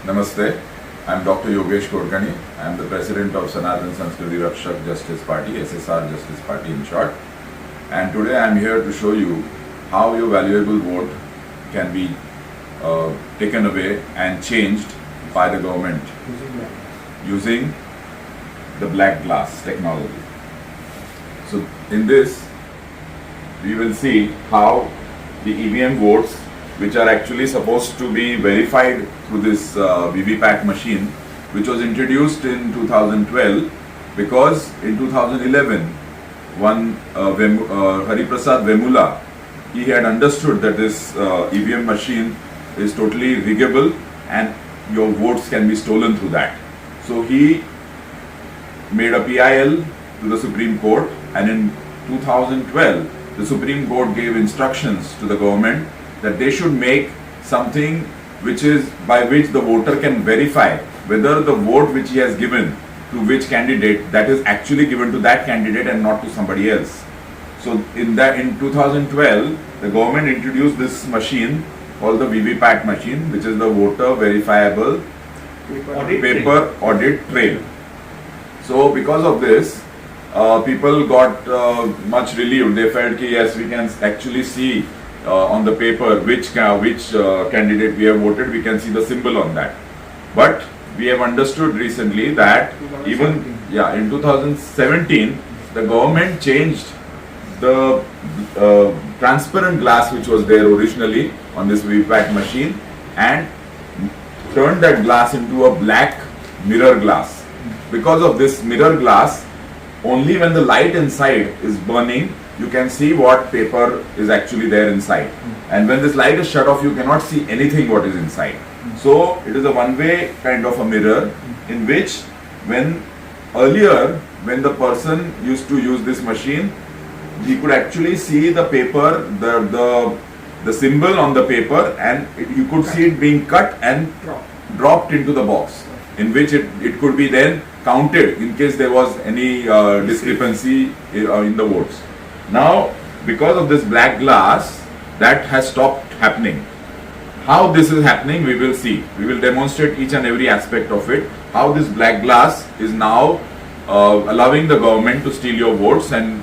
Namaste. I'm Dr. Yogesh Kodkani. I'm the president of SSR Justice Party, SSR Justice Party in short. And today I'm here to show you how your valuable vote can be taken away and changed by the government using the black glass technology. So in this, we will see how the EVM votes, which are actually supposed to be verified through this VVPAT machine, which was introduced in 2012, because in 2011, one Hariprasad Vemula, he had understood that this EVM machine is totally riggable and your votes can be stolen through that. So he made a PIL to the Supreme Court, and in 2012, the Supreme Court gave instructions to the government that they should make something which is by which the voter can verify whether the vote which he has given to which candidate, that is actually given to that candidate and not to somebody else. So in 2012, the government introduced this machine called the VVPAT machine, which is the voter verifiable paper audit trail. So because of this, people got much relieved. They felt that yes, we can actually see on the paper which candidate we have voted. We can see the symbol on that. But we have understood recently that even in 2017, the government changed the transparent glass which was there originally on this VVPAT machine and turned that glass into a black mirror glass. Because of this mirror glass, only when the light inside is burning, you can see what paper is actually there inside. And when this light is shut off, you cannot see anything what is inside. So it is a one-way kind of a mirror in which earlier when the person used to use this machine, he could actually see the paper, the symbol on the paper, and you could see it being cut and dropped into the box, in which it could be then counted in case there was any discrepancy in the votes. Now, because of this black glass, that has stopped happening. How this is happening, we will see. We will demonstrate each and every aspect of it. How this black glass is now allowing the government to steal your votes, and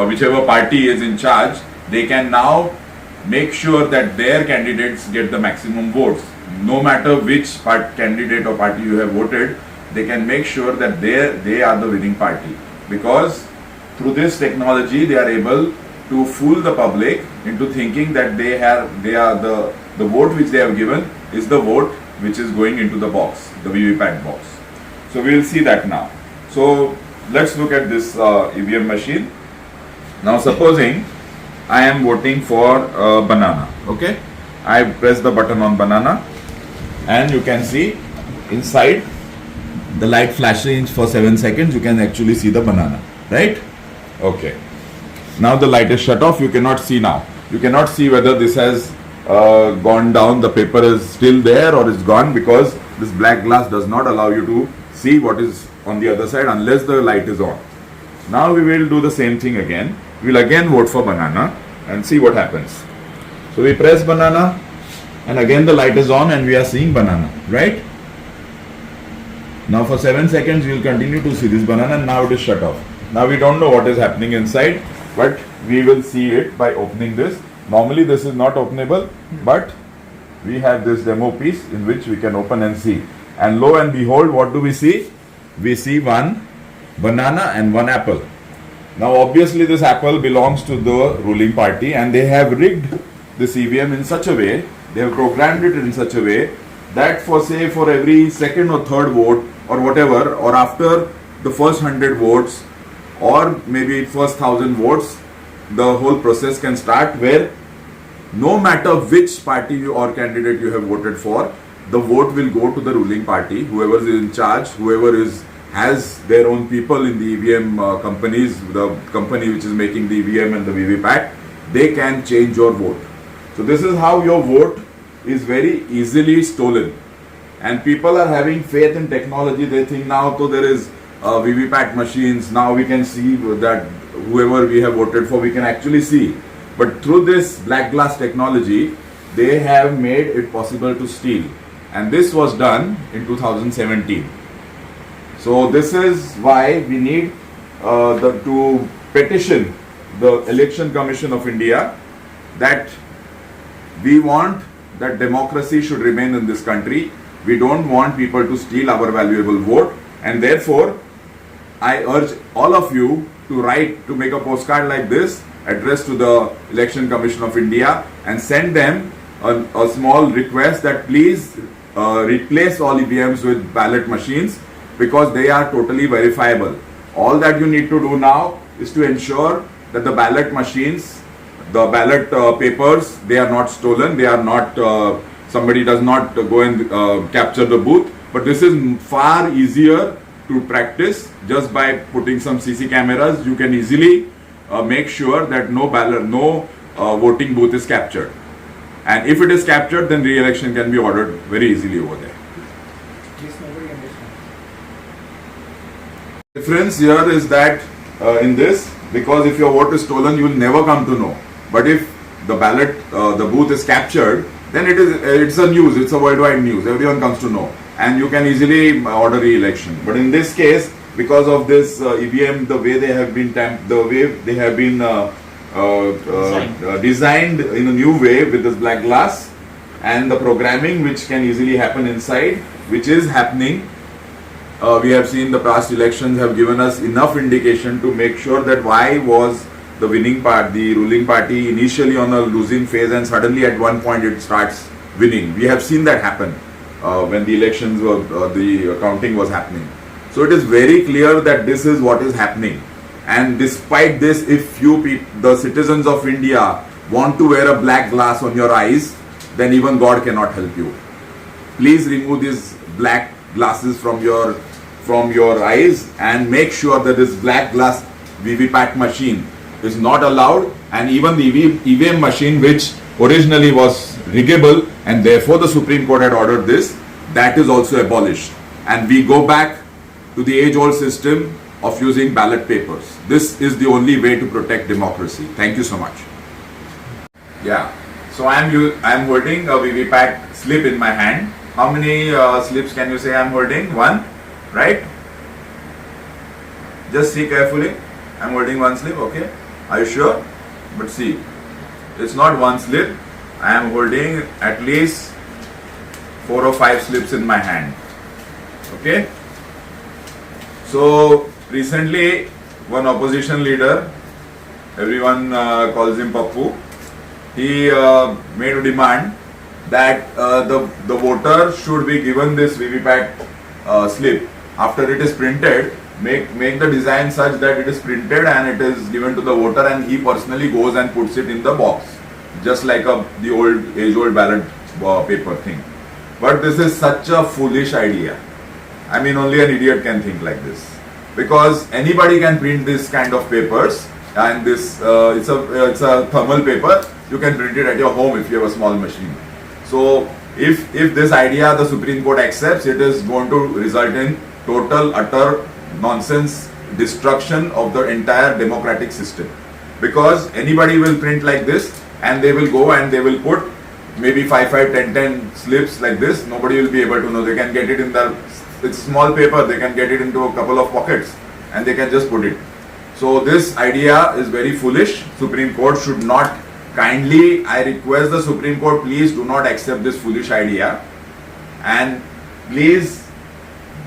whichever party is in charge, they can now make sure that their candidates get the maximum votes. No matter which candidate or party you have voted, they can make sure that they are the winning party, because through this technology they are able to fool the public into thinking that the vote which they have given is the vote which is going into the box, the VVPAT box. So we will see that now. So let's look at this EVM machine. Now supposing I am voting for banana, okay? I press the button on banana and you can see inside the light flashing for 7 seconds, you can actually see the banana, right? Okay. Now the light is shut off, you cannot see now. You cannot see whether this has gone down, the paper is still there or is gone, because this black glass does not allow you to see what is on the other side unless the light is on. Now we will do the same thing again. We will again vote for banana and see what happens. So we press banana and again the light is on and we are seeing banana, right? Now for 7 seconds we will continue to see this banana, and now it is shut off. Now we don't know what is happening inside, but we will see it by opening this. Normally this is not openable, but we have this demo piece in which we can open and see. And lo and behold, what do we see? We see one banana and one apple. Now obviously this apple belongs to the ruling party, and they have rigged this EVM in such a way, they have programmed it in such a way that for every second or third vote or whatever, or after the first 100 votes or maybe first 1000 votes, the whole process can start, where no matter which party or candidate you have voted for, the vote will go to the ruling party, whoever is in charge, whoever has their own people in the EVM companies, the company which is making the EVM and the VVPAT, they can change your vote. So this is how your vote is very easily stolen. And people are having faith in technology. They think now so there is VVPAT machines, now we can see that whoever we have voted for, we can actually see. But through this black glass technology, they have made it possible to steal. and this was done in 2017. So this is why we need to petition the Election Commission of India that we want that democracy should remain in this country. We don't want people to steal our valuable vote, and therefore I urge all of you to write, to make a postcard like this addressed to the Election Commission of India and send them a small request that please replace all EVMs with ballot machines, because they are totally verifiable. All that you need to do now is to ensure that the ballot machines, the ballot papers, they are not stolen, they are not, somebody does not go and capture the booth. But this is far easier to practice. Just by putting some CC cameras, you can easily make sure that no voting booth is captured. And if it is captured, then re-election can be ordered very easily over there. The difference here is that in this, because if your vote is stolen, you will never come to know. But if the ballot, the booth is captured, then it's a news, it's a worldwide news. Everyone comes to know, and you can easily order re-election. But in this case, because of this EVM, the way they have been designed in a new way with this black glass, and the programming which can easily happen inside, which is happening. We have seen the past elections have given us enough indication to make sure that why was the winning part, the ruling party, initially on a losing phase, and suddenly at one point it starts winning. We have seen that happen when the elections were, the counting was happening. So it is very clear that this is what is happening. And despite this, if the citizens of India, want to wear a black glass on your eyes, then even God cannot help you. Please remove these black glasses from your eyes and make sure that this black glass VVPAT machine is not allowed, and even the EVM machine, which originally was riggable and therefore the Supreme Court had ordered this, that is also abolished, and we go back to the age-old system of using ballot papers. This is the only way to protect democracy. Thank you so much. Yeah, so I'm holding a VVPAT slip in my hand. How many slips can you say I'm holding? One, right? Just see carefully. I'm holding one slip, okay? Are you sure? But see, it's not one slip. I am holding at least 4 or 5 slips in my hand. Okay? So recently, one opposition leader, everyone calls him Pappu, he made a demand that the voter should be given this VVPAT slip after it is printed. Make the design such that it is printed and it is given to the voter, and he personally goes and puts it in the box, just like the age-old ballot paper thing. But this is such a foolish idea. I mean, only an idiot can think like this, because anybody can print this kind of papers, and this it's a thermal paper. You can print it at your home if you have a small machine. So if this idea the Supreme Court accepts, it is going to result in total, utter nonsense destruction of the entire democratic system, because anybody will print like this and they will go and they will put maybe 5, 10 slips like this. Nobody will be able to know. They can get it in it's small paper, they can get it into a couple of pockets and they can just put it. So this idea is very foolish. Supreme Court should not, kindly I request the Supreme Court, please do not accept this foolish idea, and please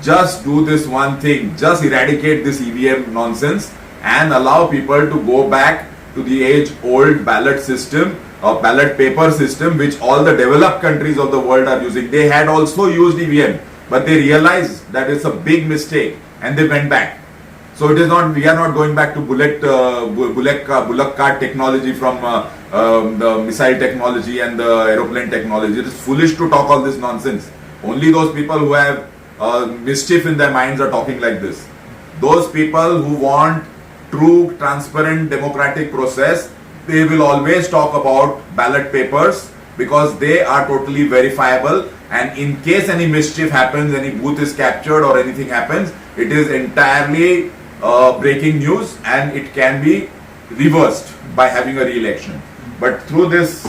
just do this one thing, just eradicate this EVM nonsense and allow people to go back to the age-old ballot system or ballot paper system, which all the developed countries of the world are using. They had also used EVM, but they realized that it's a big mistake and they went back. So it is not, we are not going back to bullock cart technology from the missile technology and the aeroplane technology. It is foolish to talk all this nonsense. Only those people who have mischief in their minds are talking like this. Those people who want true, transparent, democratic process, they will always talk about ballot papers because they are totally verifiable, and in case any mischief happens, any booth is captured or anything happens, it is entirely breaking news and it can be reversed by having a re-election. But through this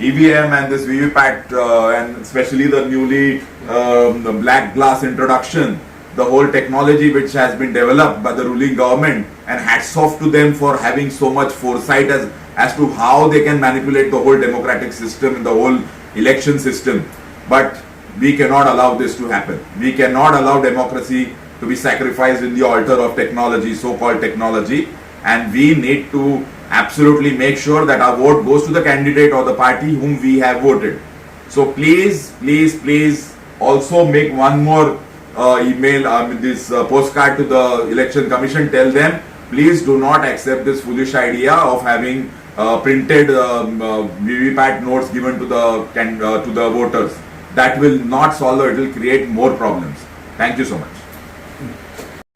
EVM and this VVPAT and especially the newly the black glass introduction, the whole technology which has been developed by the ruling government, and hats off to them for having so much foresight as to how they can manipulate the whole democratic system and the whole election system. But we cannot allow this to happen. We cannot allow democracy to be sacrificed in the altar of technology, so-called technology, and we need to absolutely make sure that our vote goes to the candidate or the party whom we have voted. So please, please, please also make one more postcard to the Election Commission. Tell them, please do not accept this foolish idea of having printed VVPAT notes given to the voters. That will not solve it, it will create more problems. Thank you so much.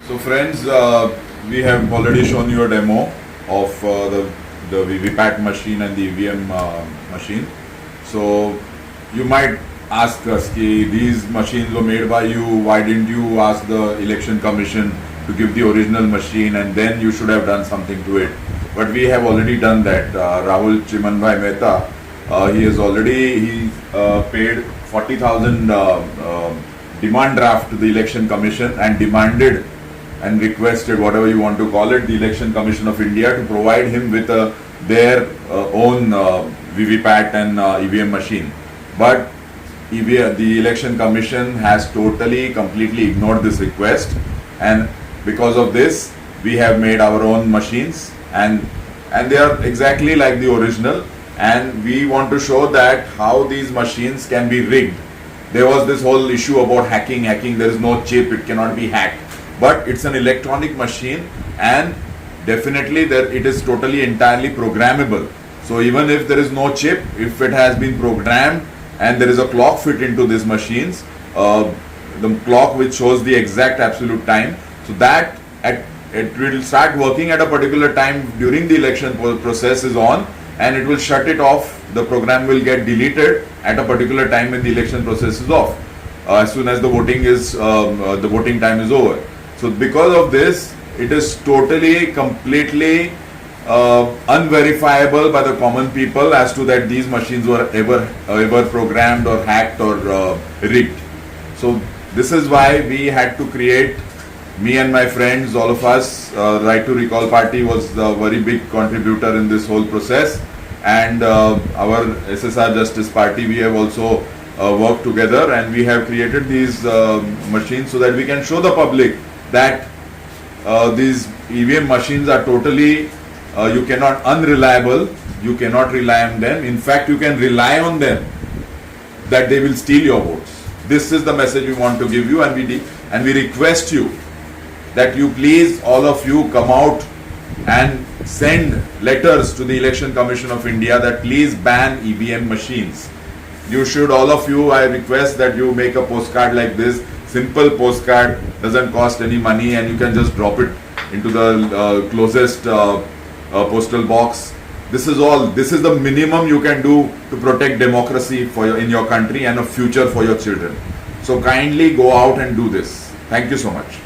So friends, we have already shown you a demo of the VVPAT machine and the EVM machine. So you might ask us, these machines were made by you, why didn't you ask the Election Commission to give the original machine and then you should have done something to it. But we have already done that. Rahul Chimanbhai Mehta, he has already paid 40,000 demand draft to the Election Commission and demanded and requested, whatever you want to call it, the Election Commission of India to provide him with their own VVPAT and EVM machine. But the Election Commission has completely ignored this request, and because of this we have made our own machines, and they are exactly like the original, and we want to show that how these machines can be rigged. There was this whole issue about hacking, there is no chip, it cannot be hacked, but it's an electronic machine, and definitely it is totally entirely programmable. So even if there is no chip, if it has been programmed and there is a clock fit into these machines, the clock which shows the exact absolute time, so that it will start working at a particular time during the election process is on, and it will shut it off. The program will get deleted at a particular time when the election process is off, as soon as the voting time is over. So because of this, it is completely unverifiable by the common people as to that these machines were ever programmed or hacked or rigged. So this is why we had to create, me and my friends, all of us, Right to Recall Party was a very big contributor in this whole process, and our SSR Justice Party, we have also worked together, and we have created these machines so that we can show the public that these EVM machines are totally you cannot unreliable, you cannot rely on them. In fact, you can rely on them that they will steal your votes. This is the message we want to give you, and we request you that you please, all of you, come out and send letters to the Election Commission of India that please ban EVM machines. You should, all of you, I request that you make a postcard like this, simple postcard, doesn't cost any money, and you can just drop it into the closest postal box. This is all. This is the minimum you can do to protect democracy in your country and a future for your children. So kindly go out and do this. Thank you so much.